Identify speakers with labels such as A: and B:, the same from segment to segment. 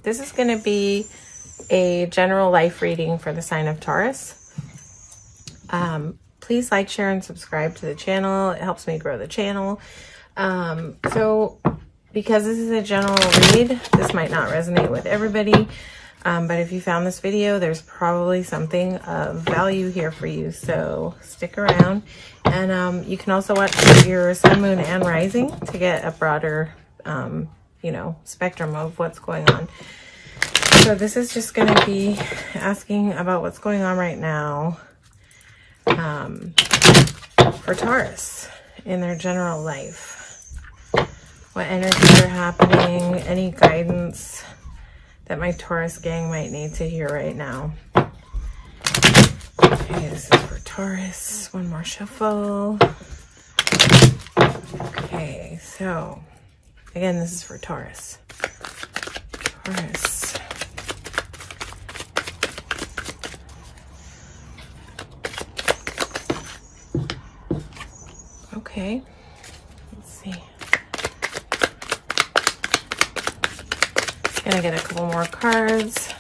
A: this is going to be a general life reading for the sign of Taurus. Please like, share, and subscribe to the channel. It helps me grow the channel. So because this is a general read, this might not resonate with everybody. But if you found this video, there's probably something of value here for you. So stick around. And you can also watch your sun, moon, and rising to get a broader, you know, spectrum of what's going on. So this is just going to be asking about what's going on right now for Taurus in their general life. What energies are happening, any guidance that my Taurus gang might need to hear right now. Okay, this is for Taurus. One more shuffle. Okay, so again, this is for Taurus. Taurus. Okay, let's see. Gonna get a couple more cards.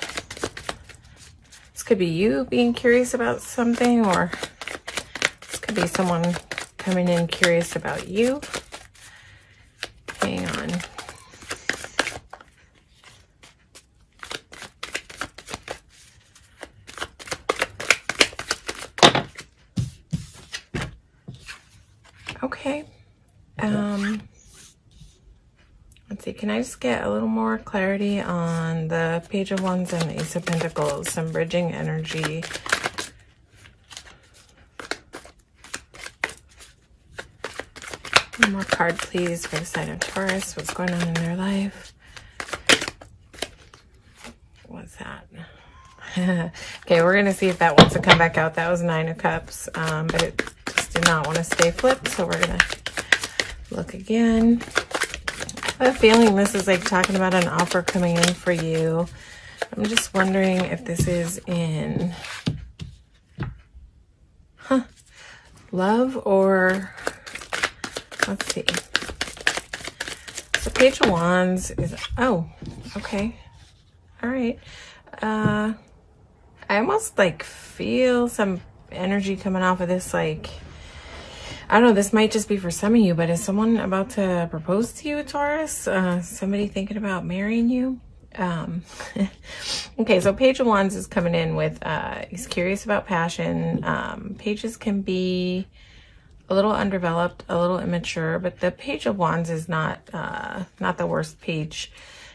A: This could be you being curious about something, or this could be someone coming in curious about you. Hang on. Okay. Let's see, can I just get a little more clarity on the Page of Wands and the Ace of Pentacles, some bridging energy. One more card, please, for the sign of Taurus. What's going on in their life? What's that? Okay, we're going to see if that wants to come back out. That was Nine of Cups, but it just did not want to stay flipped, so we're going to look again. I have a feeling this is like talking about an offer coming in for you. I'm just wondering if this is in love or, let's see. So Page of Wands is, oh, okay. All right. I almost like feel some energy coming off of this, like, I don't know, this might just be for some of you, but is someone about to propose to you, Taurus? Somebody thinking about marrying you? Okay, so Page of Wands is coming in with, he's curious about passion. Pages can be a little undeveloped, a little immature, but the Page of Wands is not the worst page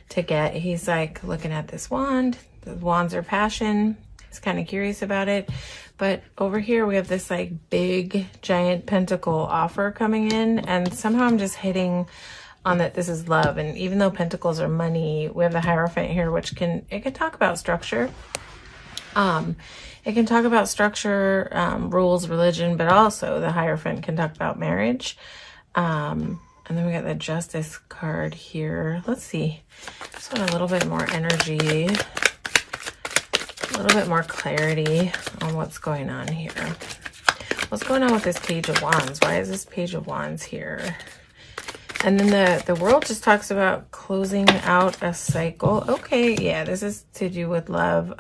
A: to get. He's like looking at this wand. The wands are passion. He's kind of curious about it. But over here we have this like big giant pentacle offer coming in, and somehow I'm just hitting on that this is love. And even though pentacles are money, we have the Hierophant here, which can talk about structure. It can talk about structure, rules, religion, but also the Hierophant can talk about marriage. And then we got the Justice card here. Let's see. Just want a little bit more energy, a little bit more clarity on what's going on here. What's going on with this Page of Wands? Why is this Page of Wands here? And then the World just talks about closing out a cycle. Okay, yeah, this is to do with love.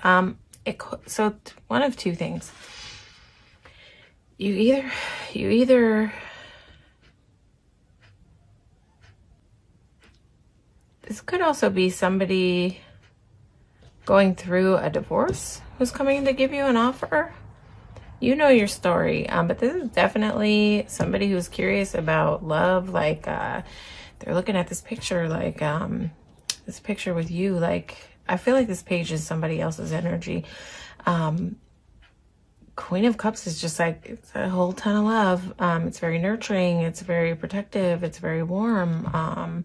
A: So one of two things. You either this could also be somebody going through a divorce who's coming to give you an offer. You know your story, but this is definitely somebody who's curious about love. Like they're looking at this picture, like this picture with you. Like I feel like this page is somebody else's energy. Queen of Cups is just like, it's a whole ton of love. It's very nurturing. It's very protective. It's very warm.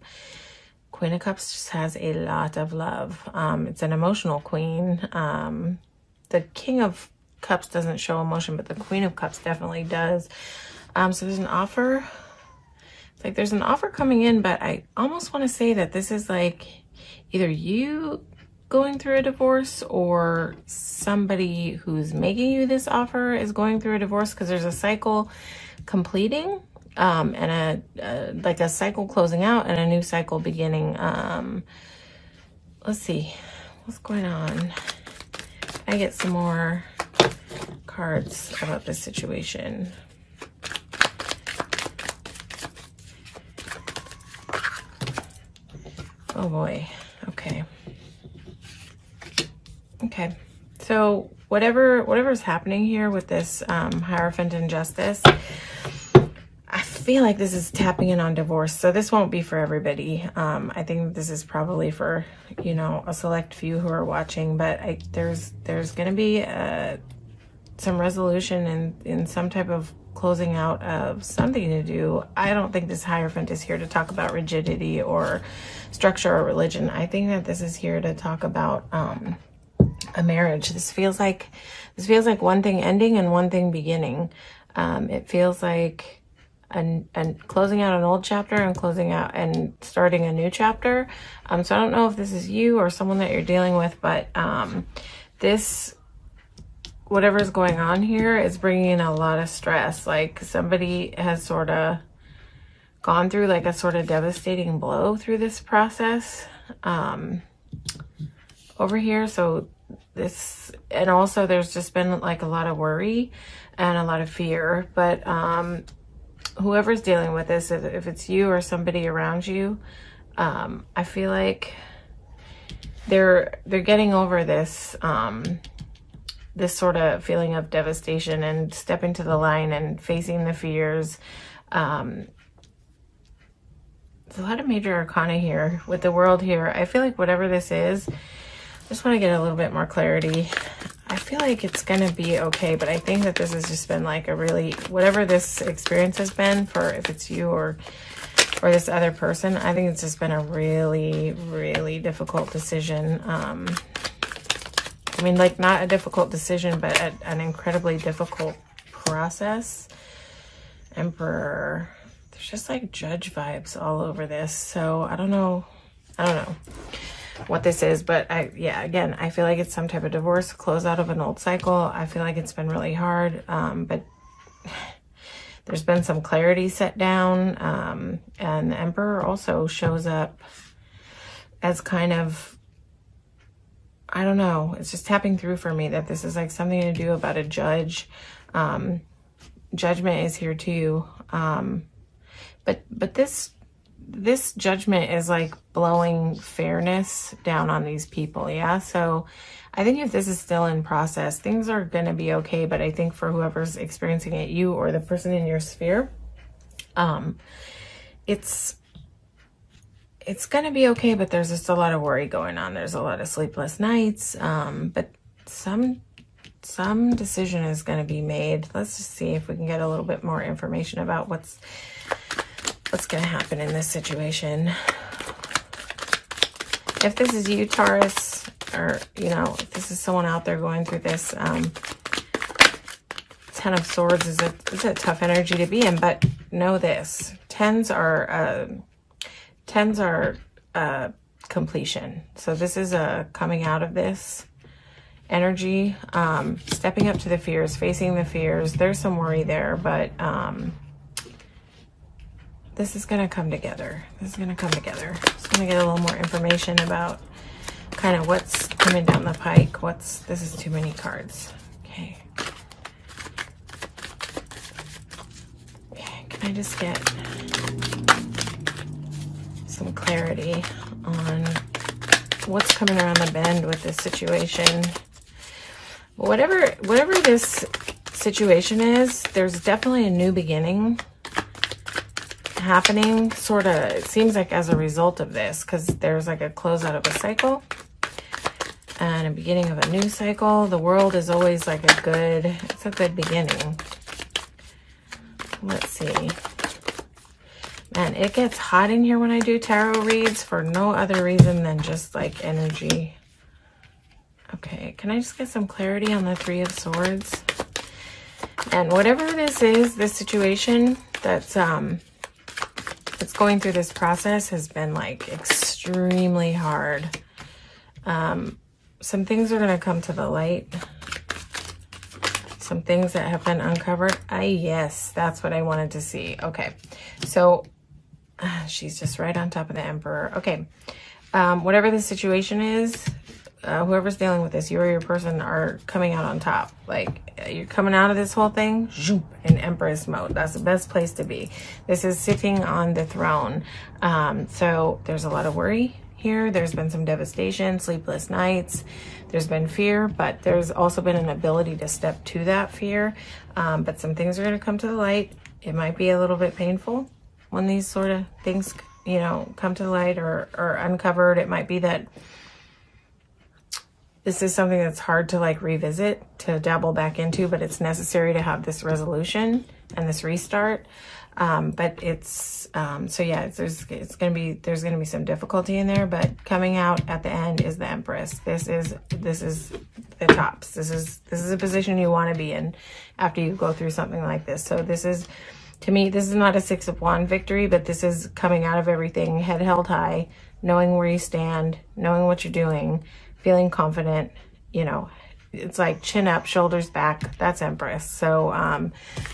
A: Queen of Cups just has a lot of love. It's an emotional queen. The King of Cups doesn't show emotion, but the Queen of Cups definitely does. So there's an offer. It's like there's an offer coming in, but I almost want to say that this is like either you going through a divorce or somebody who's making you this offer is going through a divorce, because there's a cycle completing. And like a cycle closing out and a new cycle beginning. let's see. What's going on? I get some more cards about this situation. Oh boy. Okay. Okay. So whatever's happening here with this Hierophant injustice, I feel like this is tapping in on divorce. So this won't be for everybody. I think this is probably for, you know, a select few who are watching, but there's going to be some resolution in some type of closing out of something to do. I don't think this Hierophant is here to talk about rigidity or structure or religion. I think that this is here to talk about a marriage. This feels like one thing ending and one thing beginning. It feels like and closing out an old chapter and closing out and starting a new chapter. So I don't know if this is you or someone that you're dealing with, but this, whatever's going on here is bringing in a lot of stress. Like somebody has sort of gone through like a sort of devastating blow through this process over here. So this, and also there's just been like a lot of worry and a lot of fear, but whoever's dealing with this, if it's you or somebody around you, I feel like they're getting over this this sort of feeling of devastation and stepping to the line and facing the fears. There's a lot of major arcana here with the World here. I feel like whatever this is, I just want to get a little bit more clarity. I feel like it's going to be okay, but I think that this has just been like a really, whatever this experience has been for, if it's you or this other person, I think it's just been a really, really difficult decision. I mean, like not a difficult decision, but an incredibly difficult process. Emperor. There's just like judge vibes all over this. So I don't know what this is, but again, I feel like it's some type of divorce, close out of an old cycle. I feel like it's been really hard, but there's been some clarity set down, and the Emperor also shows up as kind of, I don't know, it's just tapping through for me that this is like something to do about a judge. Judgment is here too, but this judgment is like blowing fairness down on these people. Yeah. So I think if this is still in process, things are going to be okay. But I think for whoever's experiencing it, you or the person in your sphere, it's going to be okay. But there's just a lot of worry going on. There's a lot of sleepless nights. But some decision is going to be made. Let's just see if we can get a little bit more information about what's going to happen in this situation. If this is you, Taurus, or, you know, if this is someone out there going through this, Ten of Swords is a tough energy to be in, but know this, tens are completion. So this is a coming out of this energy, stepping up to the fears, facing the fears. There's some worry there, but this is going to come together. This is going to come together. Just going to get a little more information about kind of what's coming down the pike. This is too many cards. Okay. Okay, can I just get some clarity on what's coming around the bend with this situation? Whatever this situation is, there's definitely a new beginning happening, sort of, it seems like as a result of this, because there's like a closeout of a cycle and a beginning of a new cycle. The World is always like it's a good beginning. Let's see. Man, it gets hot in here when I do tarot reads for no other reason than just like energy. Okay, can I just get some clarity on the Three of Swords? And whatever this is, this situation that's going through this process has been like extremely hard. Some things are going to come to the light. Some things that have been uncovered. Yes, that's what I wanted to see. Okay, so she's just right on top of the Emperor. Okay, Whatever the situation is, whoever's dealing with this, you or your person are coming out on top. Like, you're coming out of this whole thing in Empress mode. That's the best place to be. This is sitting on the throne. So there's a lot of worry here. There's been some devastation, sleepless nights. There's been fear, but there's also been an ability to step to that fear. But some things are going to come to the light. It might be a little bit painful when these sort of things, you know, come to the light or uncovered. It might be that this is something that's hard to like revisit, to dabble back into, but it's necessary to have this resolution and this restart. But it's, so yeah, there's going to be some difficulty in there, but coming out at the end is the Empress. This is the tops. This is a position you want to be in after you go through something like this. So this is, to me, this is not a Six of Wands victory, but this is coming out of everything, head held high, knowing where you stand, knowing what you're doing, feeling confident, you know, it's like chin up, shoulders back. That's Empress. So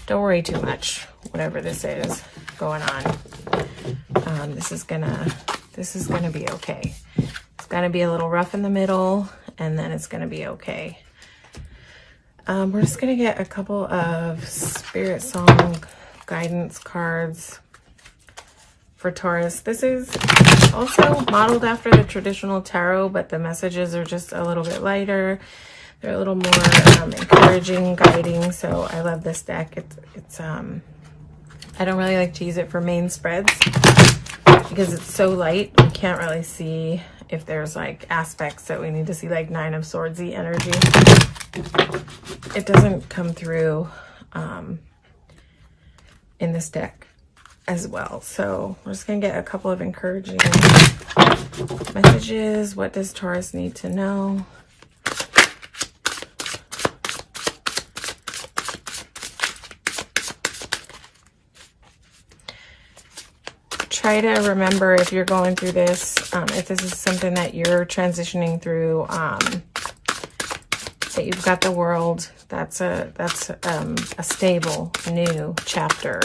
A: don't worry too much, whatever this is going on. This is gonna be okay. It's gonna be a little rough in the middle, and then it's gonna be okay. We're just gonna get a couple of spirit song guidance cards for Taurus. This is also modeled after the traditional tarot, but the messages are just a little bit lighter. They're a little more encouraging, guiding. So I love this deck. It's I don't really like to use it for main spreads because it's so light. We can't really see if there's like aspects that we need to see, like Nine of Swords-y energy. It doesn't come through in this deck as well. So we're just gonna get a couple of encouraging messages. What does Taurus need to know? Try to remember, if you're going through this, if this is something that you're transitioning through, that you've got the World. That's a stable new chapter.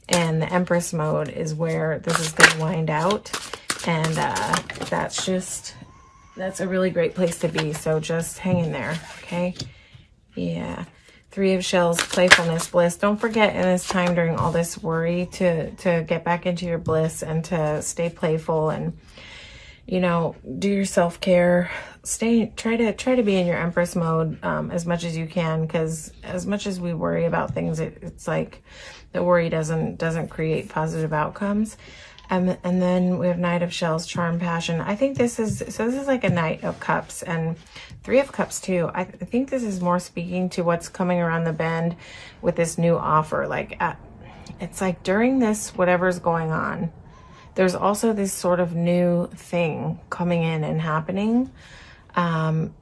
A: And the Empress mode is where this is going to wind out. And that's a really great place to be. So just hang in there, okay? Yeah. Three of Shells, playfulness, bliss. Don't forget in this time during all this worry to get back into your bliss and to stay playful and, you know, do your self-care. Try to be in your Empress mode as much as you can, because as much as we worry about things, it's like the worry doesn't create positive outcomes. And then we have Knight of Shells, charm, passion. I think this is like a Knight of Cups and Three of Cups too. I think this is more speaking to what's coming around the bend with this new offer. Like it's like during this, whatever's going on, there's also this sort of new thing coming in and happening,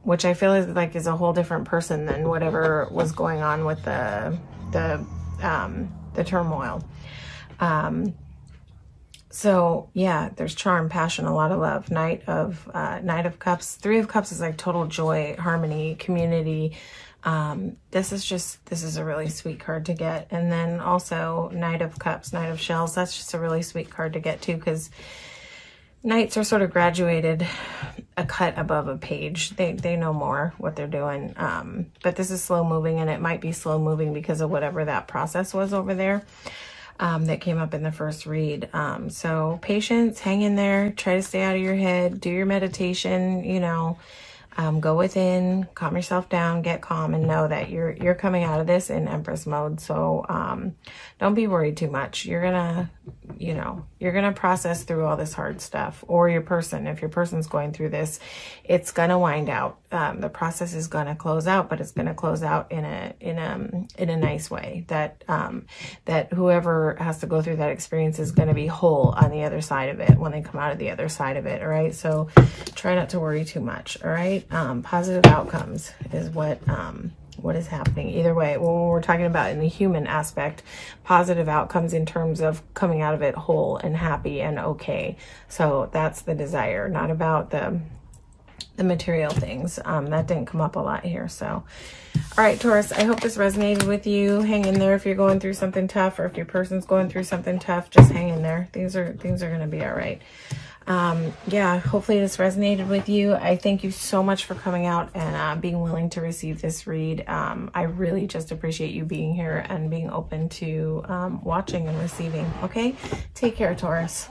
A: which I feel is a whole different person than whatever was going on with the turmoil. So yeah, there's charm, passion, a lot of love. Knight of Cups. Three of Cups is like total joy, harmony, community. This is a really sweet card to get. And then also Knight of Cups, Knight of Shells. That's just a really sweet card to get too, because Knights are sort of graduated a cut above a page. They know more what they're doing. But this is slow moving, and it might be slow moving because of whatever that process was over there. That came up in the first read. So patience, hang in there, try to stay out of your head, do your meditation, you know, go within, calm yourself down, get calm, and know that you're coming out of this in Empress mode. So don't be worried too much. You're gonna process through all this hard stuff, or your person, if your person's going through this, it's gonna wind out. The process is gonna close out, but it's gonna close out in a nice way that that whoever has to go through that experience is gonna be whole on the other side of it when they come out of the other side of it. All right, so try not to worry too much. All right, positive outcomes is what is happening either way. When we're talking about in the human aspect, positive outcomes in terms of coming out of it whole and happy and okay. So that's the desire, not about the material things. That didn't come up a lot here. So, all right, Taurus, I hope this resonated with you. Hang in there if you're going through something tough, or if your person's going through something tough, just hang in there. Things are going to be all right. Yeah, hopefully this resonated with you. I thank you so much for coming out and being willing to receive this read. I really just appreciate you being here and being open to watching and receiving. Okay, take care, Taurus.